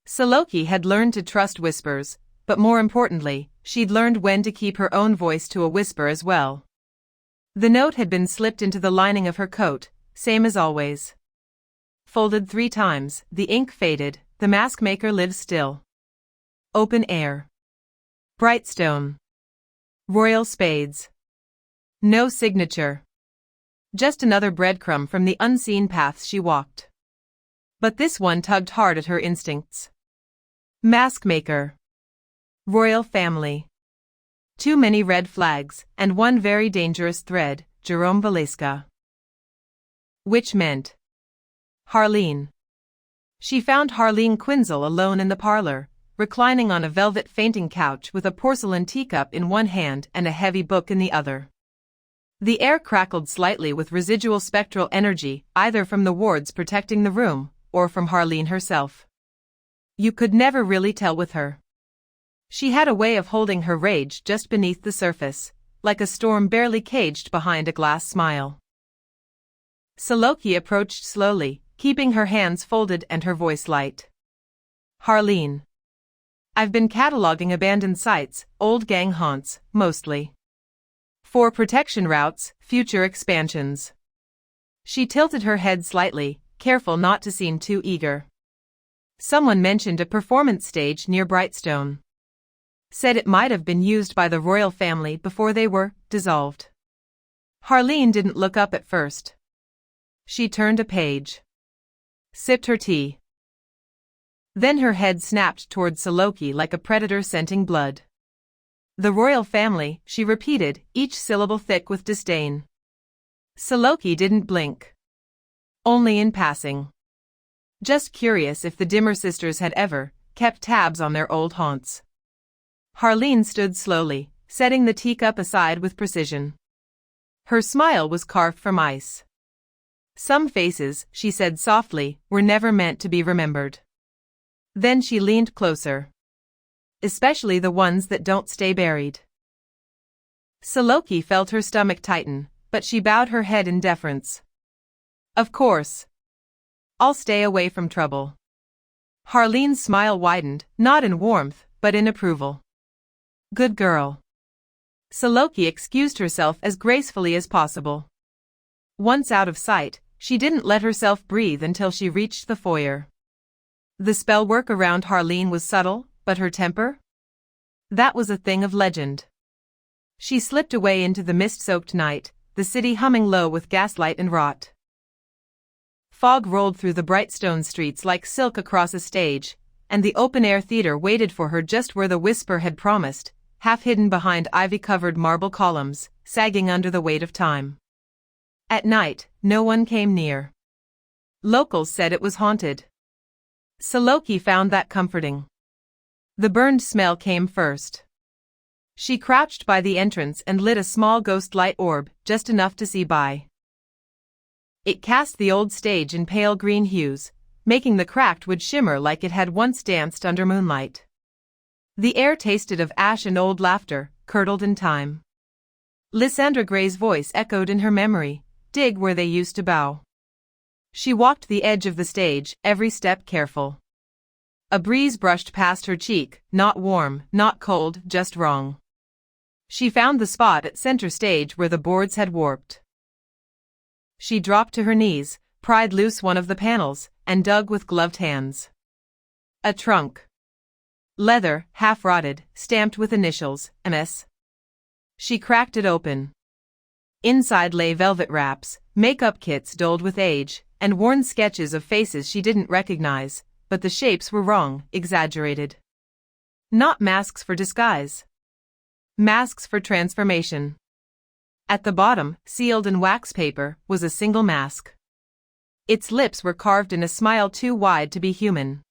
Syloki had learned to trust whispers, but more importantly, she'd learned when to keep her own voice to a whisper as well. The note had been slipped into the lining of her coat, same as always. Folded 3 times, the ink faded, the mask maker lives still. Open air. Brightstone. Royal spades. No signature. Just another breadcrumb from the unseen paths she walked. But this one tugged hard at her instincts. Mask maker. Royal family. Too many red flags, and one very dangerous thread, Jerome Valeska. Which meant Harleen. She found Harleen Quinzel alone in the parlor, reclining on a velvet fainting couch with a porcelain teacup in one hand and a heavy book in the other. The air crackled slightly with residual spectral energy, either from the wards protecting the room, or from Harleen herself. You could never really tell with her. She had a way of holding her rage just beneath the surface, like a storm barely caged behind a glass smile. Syloki approached slowly, keeping her hands folded and her voice light. Harleen. I've been cataloging abandoned sites, old gang haunts, mostly. For protection routes, future expansions. She tilted her head slightly, careful not to seem too eager. Someone mentioned a performance stage near Brightstone. Said it might have been used by the royal family before they were dissolved. Harleen didn't look up at first. She turned a page. Sipped her tea. Then her head snapped toward Syloki like a predator scenting blood. The royal family, she repeated, each syllable thick with disdain. Syloki didn't blink. Only in passing. Just curious if the Dimmer sisters had ever kept tabs on their old haunts. Harleen stood slowly, setting the teacup aside with precision. Her smile was carved from ice. Some faces, she said softly, were never meant to be remembered. Then she leaned closer. Especially the ones that don't stay buried. Syloki felt her stomach tighten, but she bowed her head in deference. Of course. I'll stay away from trouble. Harleen's smile widened, not in warmth, but in approval. Good girl. Syloki excused herself as gracefully as possible. Once out of sight, she didn't let herself breathe until she reached the foyer. The spellwork around Harleen was subtle, but her temper? That was a thing of legend. She slipped away into the mist-soaked night, the city humming low with gaslight and rot. Fog rolled through the Brightstone streets like silk across a stage, and the open-air theater waited for her just where the whisper had promised, half hidden behind ivy-covered marble columns, sagging under the weight of time. At night, no one came near. Locals said it was haunted. Syloki found that comforting. The burned smell came first. She crouched by the entrance and lit a small ghost-light orb, just enough to see by. It cast the old stage in pale green hues, making the cracked wood shimmer like it had once danced under moonlight. The air tasted of ash and old laughter, curdled in time. Lysandra Gray's voice echoed in her memory, dig where they used to bow. She walked the edge of the stage, every step careful. A breeze brushed past her cheek, not warm, not cold, just wrong. She found the spot at center stage where the boards had warped. She dropped to her knees, pried loose one of the panels, and dug with gloved hands. A trunk. Leather, half-rotted, stamped with initials, MS. She cracked it open. Inside lay velvet wraps, makeup kits dulled with age, and worn sketches of faces she didn't recognize, but the shapes were wrong, exaggerated. Not masks for disguise. Masks for transformation. At the bottom, sealed in wax paper, was a single mask. Its lips were carved in a smile too wide to be human.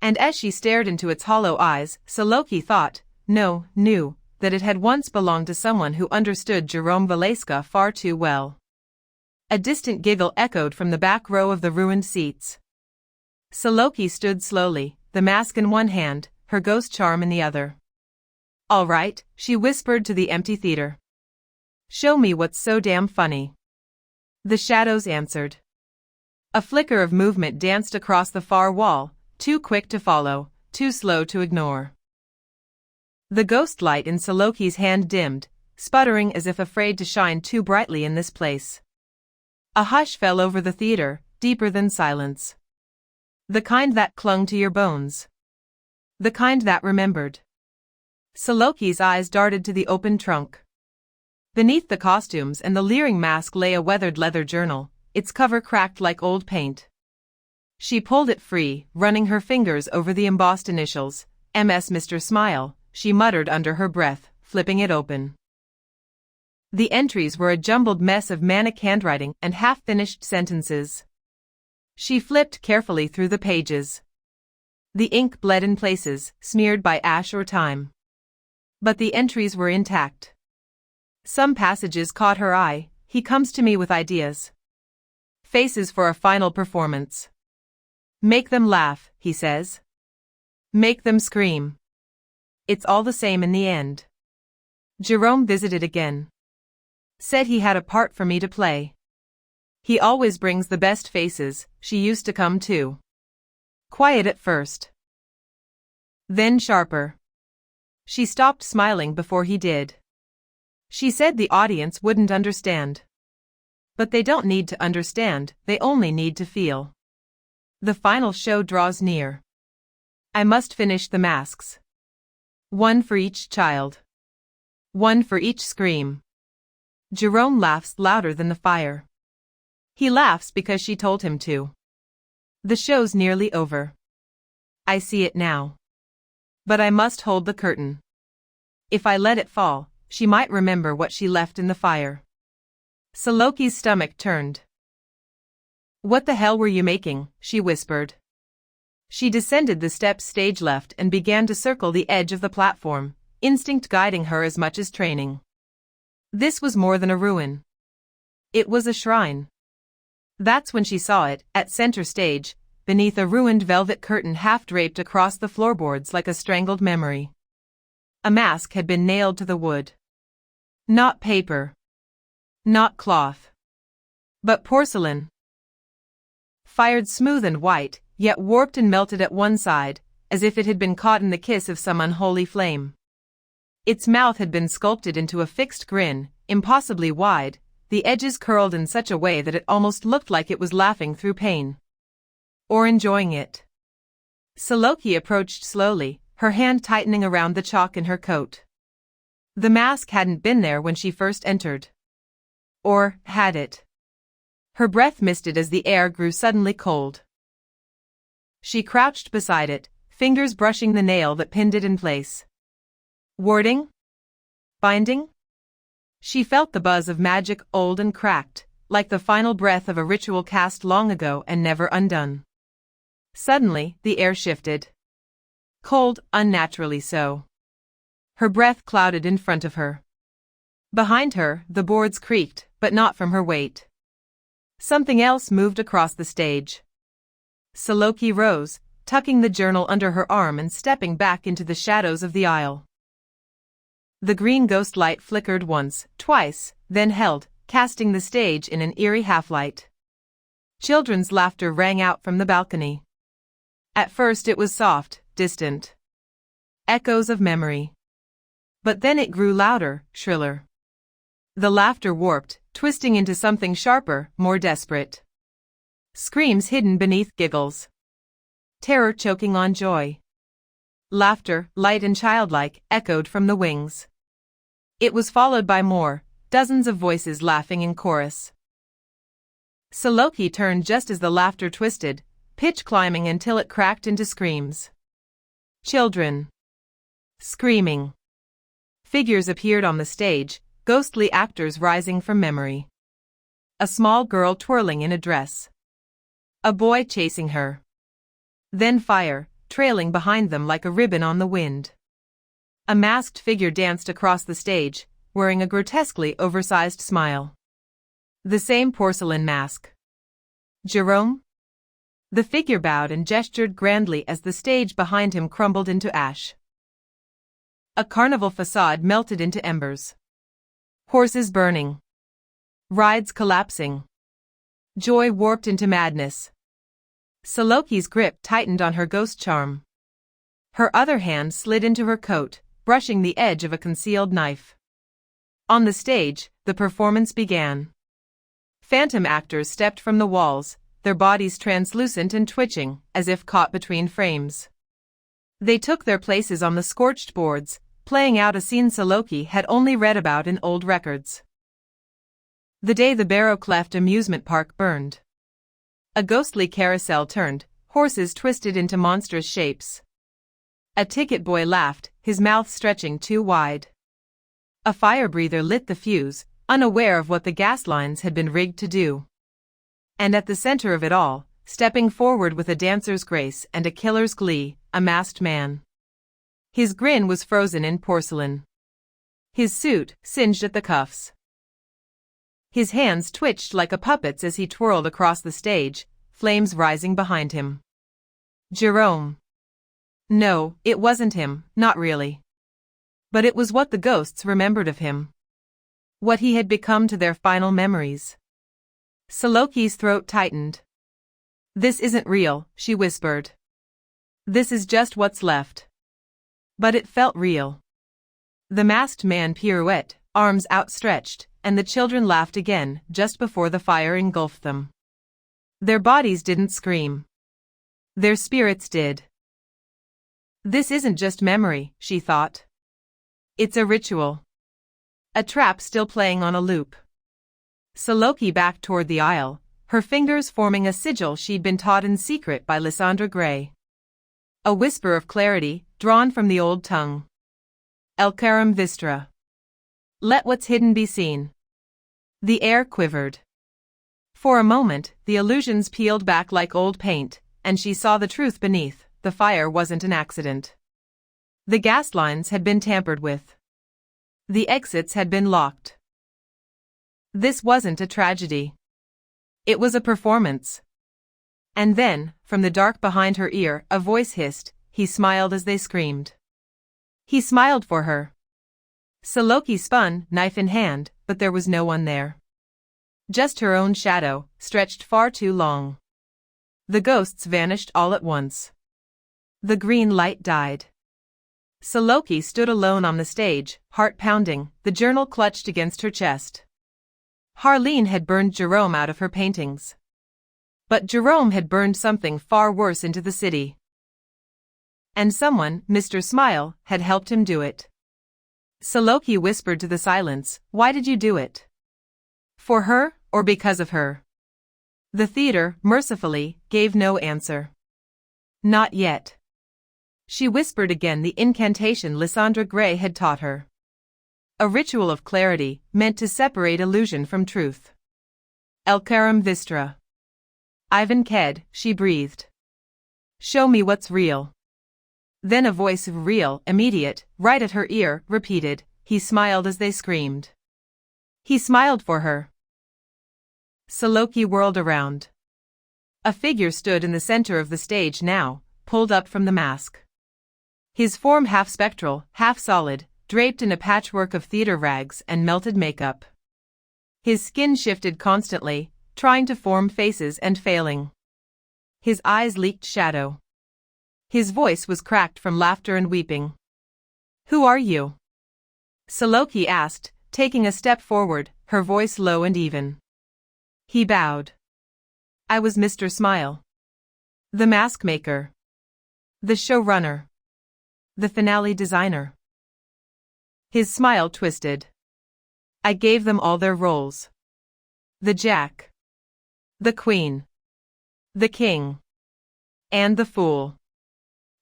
And as she stared into its hollow eyes, Syloki thought, knew, that it had once belonged to someone who understood Jerome Valeska far too well. A distant giggle echoed from the back row of the ruined seats. Syloki stood slowly, the mask in one hand, her ghost charm in the other. All right, she whispered to the empty theater. Show me what's so damn funny. The shadows answered. A flicker of movement danced across the far wall, too quick to follow, too slow to ignore. The ghost light in Syloki's hand dimmed, sputtering as if afraid to shine too brightly in this place. A hush fell over the theater, deeper than silence. The kind that clung to your bones. The kind that remembered. Syloki's eyes darted to the open trunk. Beneath the costumes and the leering mask lay a weathered leather journal, its cover cracked like old paint. She pulled it free, running her fingers over the embossed initials, MS Mr. Smile, she muttered under her breath, flipping it open. The entries were a jumbled mess of manic handwriting and half-finished sentences. She flipped carefully through the pages. The ink bled in places, smeared by ash or time. But the entries were intact. Some passages caught her eye. He comes to me with ideas. Faces for a final performance. Make them laugh, he says. Make them scream. It's all the same in the end. Jerome visited again. Said he had a part for me to play. He always brings the best faces, she used to come too. Quiet at first. Then sharper. She stopped smiling before he did. She said the audience wouldn't understand. But they don't need to understand, they only need to feel. The final show draws near. I must finish the masks. One for each child. One for each scream. Jerome laughs louder than the fire. He laughs because she told him to. The show's nearly over. I see it now. But I must hold the curtain. If I let it fall, she might remember what she left in the fire. Syloki's stomach turned. What the hell were you making? She whispered. She descended the steps stage left and began to circle the edge of the platform, instinct guiding her as much as training. This was more than a ruin. It was a shrine. That's when she saw it, at center stage, beneath a ruined velvet curtain half-draped across the floorboards like a strangled memory. A mask had been nailed to the wood. Not paper. Not cloth. But porcelain. Fired smooth and white, yet warped and melted at one side, as if it had been caught in the kiss of some unholy flame. Its mouth had been sculpted into a fixed grin, impossibly wide, the edges curled in such a way that it almost looked like it was laughing through pain. Or enjoying it. Syloki approached slowly, her hand tightening around the chalk in her coat. The mask hadn't been there when she first entered. Or had it? Her breath misted as the air grew suddenly cold. She crouched beside it, fingers brushing the nail that pinned it in place. Warding? Binding? She felt the buzz of magic, old and cracked, like the final breath of a ritual cast long ago and never undone. Suddenly, the air shifted. Cold, unnaturally so. Her breath clouded in front of her. Behind her, the boards creaked, but not from her weight. Something else moved across the stage. Syloki rose, tucking the journal under her arm and stepping back into the shadows of the aisle. The green ghost light flickered once, twice, then held, casting the stage in an eerie half-light. Children's laughter rang out from the balcony. At first it was soft, distant. Echoes of memory. But then it grew louder, shriller. The laughter warped, twisting into something sharper, more desperate. Screams hidden beneath giggles. Terror choking on joy. Laughter, light and childlike, echoed from the wings. It was followed by more, dozens of voices laughing in chorus. Syloki turned just as the laughter twisted, pitch climbing until it cracked into screams. Children. Screaming. Figures appeared on the stage, ghostly actors rising from memory. A small girl twirling in a dress. A boy chasing her. Then fire, trailing behind them like a ribbon on the wind. A masked figure danced across the stage, wearing a grotesquely oversized smile. The same porcelain mask. Jerome? The figure bowed and gestured grandly as the stage behind him crumbled into ash. A carnival facade melted into embers. Horses burning. Rides collapsing. Joy warped into madness. Syloki's grip tightened on her ghost charm. Her other hand slid into her coat, brushing the edge of a concealed knife. On the stage, the performance began. Phantom actors stepped from the walls, their bodies translucent and twitching, as if caught between frames. They took their places on the scorched boards, playing out a scene Syloki had only read about in old records. The day the Barrow Cleft amusement park burned. A ghostly carousel turned, horses twisted into monstrous shapes. A ticket boy laughed, his mouth stretching too wide. A fire breather lit the fuse, unaware of what the gas lines had been rigged to do. And at the center of it all, stepping forward with a dancer's grace and a killer's glee, a masked man. His grin was frozen in porcelain. His suit singed at the cuffs. His hands twitched like a puppet's as he twirled across the stage, flames rising behind him. Jerome. No, it wasn't him, not really. But it was what the ghosts remembered of him. What he had become to their final memories. Syloki's throat tightened. This isn't real, she whispered. This is just what's left. But it felt real. The masked man pirouetted, arms outstretched, and the children laughed again just before the fire engulfed them. Their bodies didn't scream. Their spirits did. This isn't just memory, she thought. It's a ritual. A trap still playing on a loop. Syloki backed toward the aisle, her fingers forming a sigil she'd been taught in secret by Lysandra Gray. A whisper of clarity, drawn from the old tongue. Elkaram Vistra. Let what's hidden be seen. The air quivered. For a moment, the illusions peeled back like old paint, and she saw the truth beneath. The fire wasn't an accident. The gas lines had been tampered with. The exits had been locked. This wasn't a tragedy. It was a performance. And then, from the dark behind her ear, a voice hissed, he smiled as they screamed. He smiled for her. Syloki spun, knife in hand, but there was no one there. Just her own shadow, stretched far too long. The ghosts vanished all at once. The green light died. Syloki stood alone on the stage, heart pounding, the journal clutched against her chest. Harleen had burned Jerome out of her paintings. But Jerome had burned something far worse into the city. And someone, Mr. Smile, had helped him do it. Syloki whispered to the silence, "Why did you do it? For her, or because of her?" The theater, mercifully, gave no answer. Not yet. She whispered again the incantation Lysandra Gray had taught her. A ritual of clarity, meant to separate illusion from truth. Elkaram Vistra. Ivan Ked, she breathed. Show me what's real. Then a voice real, immediate, right at her ear, repeated, he smiled as they screamed. He smiled for her. Syloki whirled around. A figure stood in the center of the stage now, pulled up from the mask. His form half spectral, half solid, draped in a patchwork of theater rags and melted makeup. His skin shifted constantly, trying to form faces and failing. His eyes leaked shadow. His voice was cracked from laughter and weeping. Who are you? Syloki asked, taking a step forward, her voice low and even. He bowed. I was Mr. Smile. The mask maker. The showrunner. The finale designer. His smile twisted. I gave them all their roles. The Jack. The Queen. The King. And the Fool.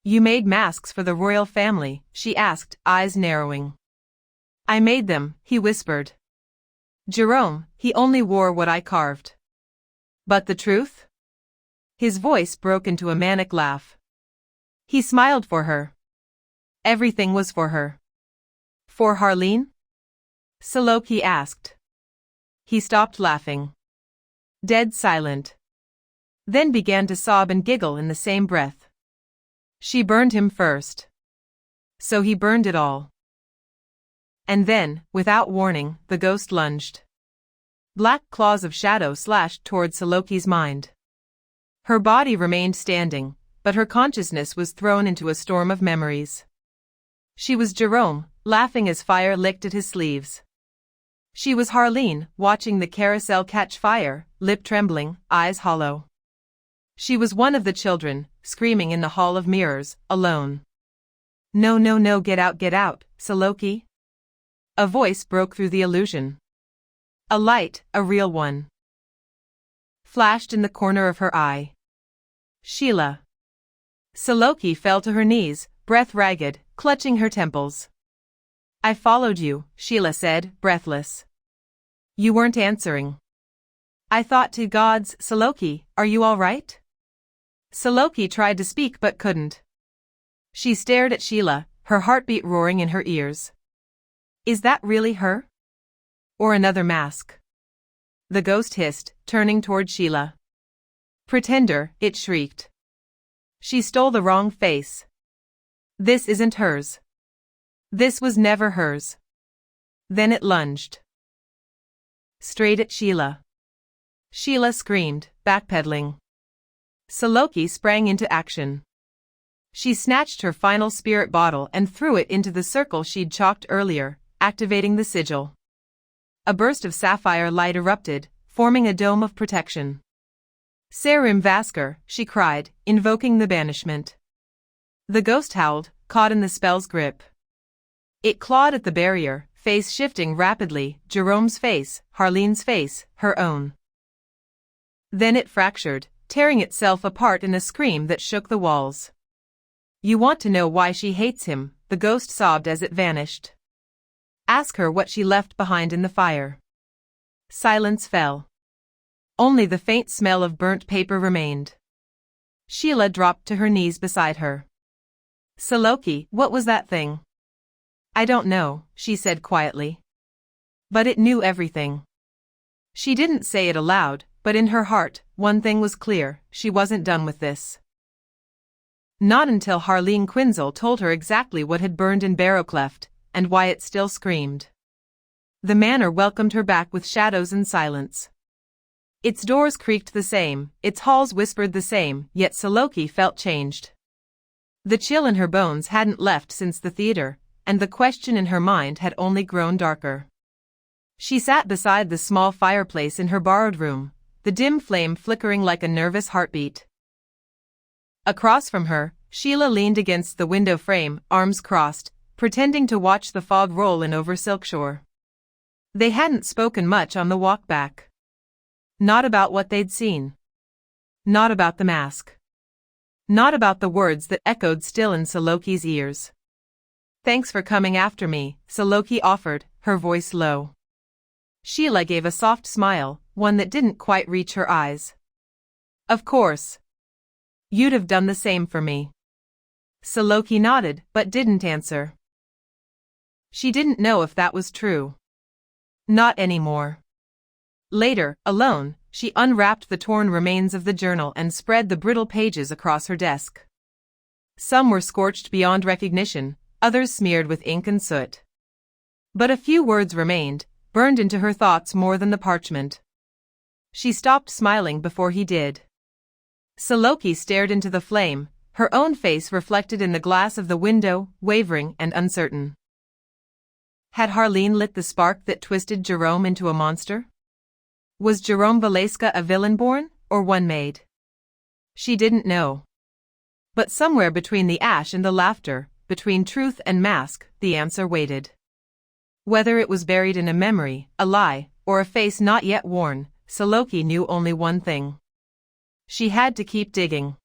You made masks for the royal family, she asked, eyes narrowing. I made them, he whispered. Jerome, he only wore what I carved. But the truth? His voice broke into a manic laugh. He smiled for her. Everything was for her. For Harleen? Syloki asked. He stopped laughing. Dead silent. Then began to sob and giggle in the same breath. She burned him first. So he burned it all. And then, without warning, the ghost lunged. Black claws of shadow slashed toward Syloki's mind. Her body remained standing, but her consciousness was thrown into a storm of memories. She was Jerome, laughing as fire licked at his sleeves. She was Harleen, watching the carousel catch fire, lip trembling, eyes hollow. She was one of the children, screaming in the hall of mirrors, alone. No, no, no, get out, Syloki. A voice broke through the illusion. A light, a real one, flashed in the corner of her eye. Sheila. Syloki fell to her knees, breath ragged, clutching her temples. I followed you, Sheila said, breathless. You weren't answering. I thought to gods, Syloki, are you all right? Syloki tried to speak but couldn't. She stared at Sheila, her heartbeat roaring in her ears. Is that really her? Or another mask? The ghost hissed, turning toward Sheila. Pretender, it shrieked. She stole the wrong face. This isn't hers. This was never hers. Then it lunged straight at Sheila. Sheila screamed, backpedaling. Syloki sprang into action. She snatched her final spirit bottle and threw it into the circle she'd chalked earlier, activating the sigil. A burst of sapphire light erupted, forming a dome of protection. Sarim Vasker, she cried, invoking the banishment. The ghost howled, caught in the spell's grip. It clawed at the barrier, face shifting rapidly, Jerome's face, Harleen's face, her own. Then it fractured, tearing itself apart in a scream that shook the walls. You want to know why she hates him, the ghost sobbed as it vanished. Ask her what she left behind in the fire. Silence fell. Only the faint smell of burnt paper remained. Sheila dropped to her knees beside her. Syloki, what was that thing? I don't know, she said quietly. But it knew everything. She didn't say it aloud, but in her heart, one thing was clear, she wasn't done with this. Not until Harleen Quinzel told her exactly what had burned in Barrowcleft, and why it still screamed. The manor welcomed her back with shadows and silence. Its doors creaked the same, its halls whispered the same, yet Syloki felt changed. The chill in her bones hadn't left since the theater, and the question in her mind had only grown darker. She sat beside the small fireplace in her borrowed room, the dim flame flickering like a nervous heartbeat. Across from her, Sheila leaned against the window frame, arms crossed, pretending to watch the fog roll in over Silkshore. They hadn't spoken much on the walk back. Not about what they'd seen. Not about the mask. Not about the words that echoed still in Syloki's ears. Thanks for coming after me, Syloki offered, her voice low. Sheila gave a soft smile, one that didn't quite reach her eyes. Of course. You'd have done the same for me. Syloki nodded, but didn't answer. She didn't know if that was true. Not anymore. Later, alone, she unwrapped the torn remains of the journal and spread the brittle pages across her desk. Some were scorched beyond recognition, others smeared with ink and soot. But a few words remained, burned into her thoughts more than the parchment. She stopped smiling before he did. Syloki stared into the flame, her own face reflected in the glass of the window, wavering and uncertain. Had Harleen lit the spark that twisted Jerome into a monster? Was Jerome Valeska a villain born, or one made? She didn't know. But somewhere between the ash and the laughter, between truth and mask, the answer waited. Whether it was buried in a memory, a lie, or a face not yet worn, Syloki knew only one thing. She had to keep digging.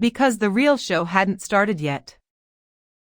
Because the real show hadn't started yet.